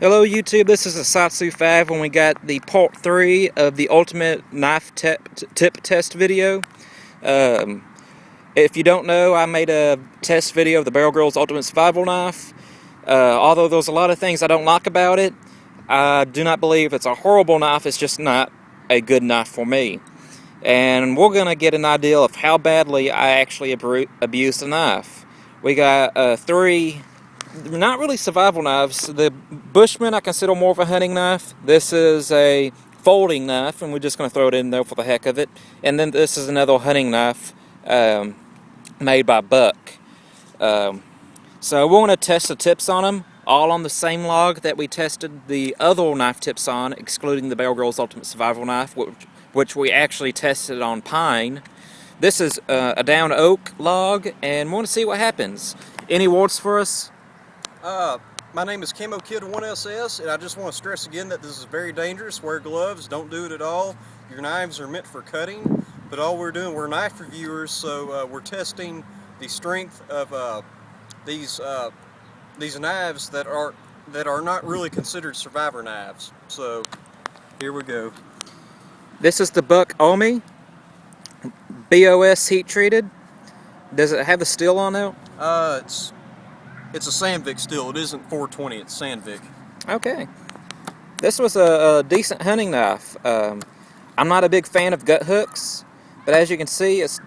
Hello YouTube, this is Asatsu 5 when we got the part 3 of the ultimate knife tip test video. If you don't know, I made a test video of the Barrel Girls Ultimate Survival Knife. Although there's a lot of things I don't like about it, I do not believe it's a horrible knife, it's just not a good knife for me. And we're going to get an idea of how badly I actually abused the knife. We got 3 not really survival knives. The Bushman I consider more of a hunting knife. This is a folding knife, and we're just going to throw it in there for the heck of it. And then this is another hunting knife made by Buck. So we're going to test the tips on them, all on the same log that we tested the other knife tips on, excluding the Barrel Girls Ultimate Survival Knife, which we actually tested on pine. This is a down oak log, and we're going to see what happens. Any words for us? My name is Camo Kid 1SS, and I just want to stress again that this is very dangerous. Wear gloves, don't do it at all. Your knives are meant for cutting, but all we're doing, we're knife reviewers, so we're testing the strength of these knives that are not really considered survivor knives. So here we go. This is the Buck Omi, BOS heat treated. Does it have the steel on it? It's a Sandvik steel. It isn't 420. It's Sandvik. Okay. This was a decent hunting knife. I'm not a big fan of gut hooks, but as you can see, it's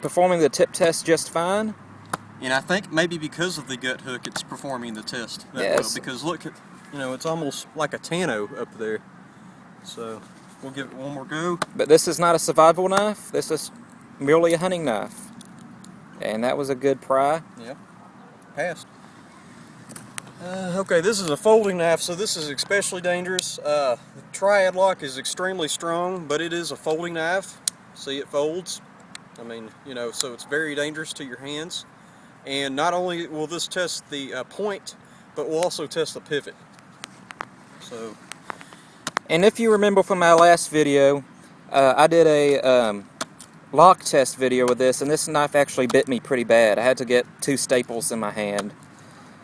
performing the tip test just fine. And I think maybe because of the gut hook, it's performing the test that yes. well. Because look, it's almost like a Tano up there. So we'll give it one more go. But this is not a survival knife. This is merely a hunting knife. And that was a good pry. Yeah. Passed. Okay, this is a folding knife, so this is especially dangerous. The triad lock is extremely strong, but it is a folding knife. See, it folds. I mean, so it's very dangerous to your hands. And not only will this test the point, but we'll also test the pivot. So. And if you remember from my last video, I did a lock test video with this, and this knife actually bit me pretty bad. I had to get 2 staples in my hand.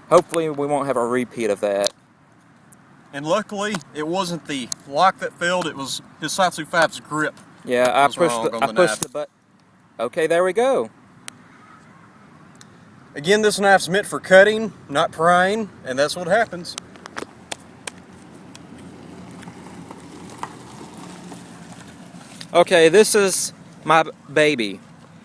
Hopefully we won't have a repeat of that. And luckily it wasn't the lock that failed, it was Asatsu 5's grip. Yeah, I pushed the button. Okay, there we go. Again, this knife's meant for cutting, not prying, and that's what happens. Okay, this is my baby.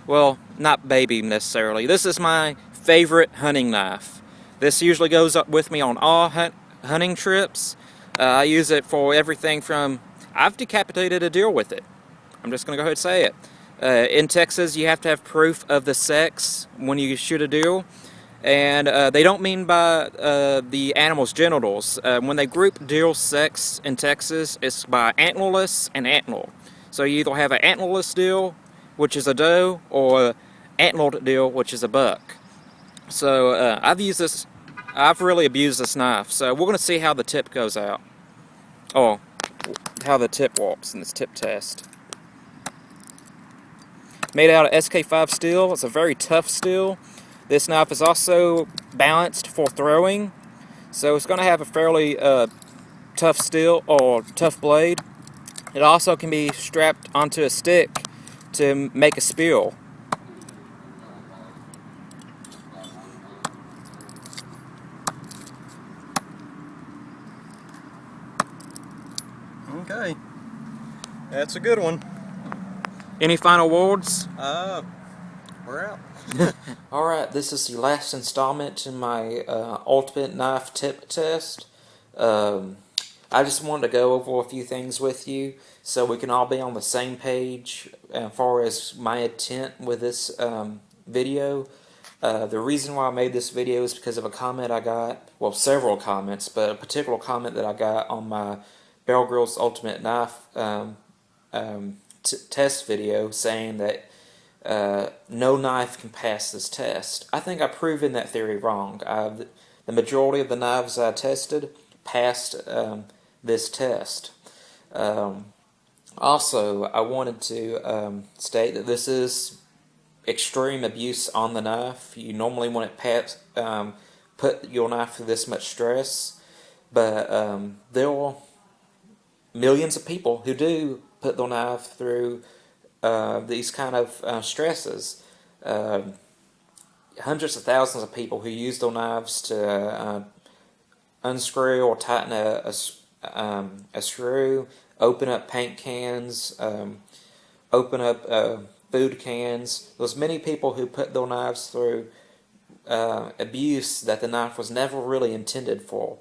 Well, not baby necessarily. This is my favorite hunting knife. This usually goes up with me on all hunting trips. I use it for everything from... I've decapitated a deer with it. I'm just going to go ahead and say it. In Texas, you have to have proof of the sex when you shoot a deer. And they don't mean by the animal's genitals. When they group deer sex in Texas, it's by antlerless and antler. So you either have an antlerless deer, which is a doe, or antlered deer, which is a buck. So I've really abused this knife. So we're going to see how the tip goes out. Oh, how the tip walks in this tip test. Made out of SK5 steel. It's a very tough steel. This knife is also balanced for throwing. So it's going to have a fairly tough steel or tough blade. It also can be strapped onto a stick to make a spill. Okay, that's a good one. Any final words? We're out. Alright, this is the last installment in my ultimate knife tip test. I just wanted to go over a few things with you so we can all be on the same page as far as my intent with this video. The reason why I made this video is because of a comment I got, well, several comments, but a particular comment that I got on my Barrel Girls Ultimate Knife test video saying that no knife can pass this test. I think I've proven that theory wrong. The majority of the knives I tested passed this test. Also, I wanted to state that this is extreme abuse on the knife. You normally want to put your knife through this much stress. But there are millions of people who do put their knife through these kind of stresses. Hundreds of thousands of people who use their knives to unscrew or tighten a screw, open up paint cans, open up food cans. There's many people who put their knives through abuse that the knife was never really intended for.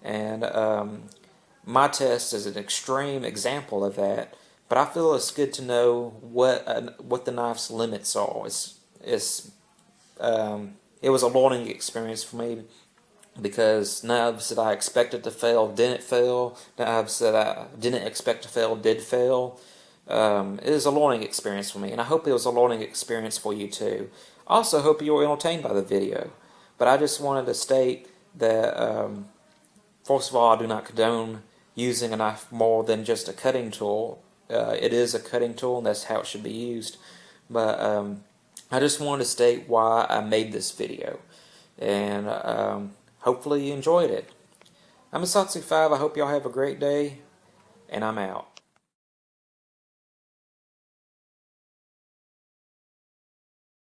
And my test is an extreme example of that. But I feel it's good to know what the knife's limits are. It was a learning experience for me, because knives that I expected to fail didn't fail. Knives that I didn't expect to fail did fail. It was a learning experience for me, and I hope it was a learning experience for you too. I also hope you were entertained by the video. But I just wanted to state that, first of all, I do not condone using a knife more than just a cutting tool. It is a cutting tool, and that's how it should be used. But I just wanted to state why I made this video, and hopefully you enjoyed it. I'm Asatsu5. I hope y'all have a great day, and I'm out.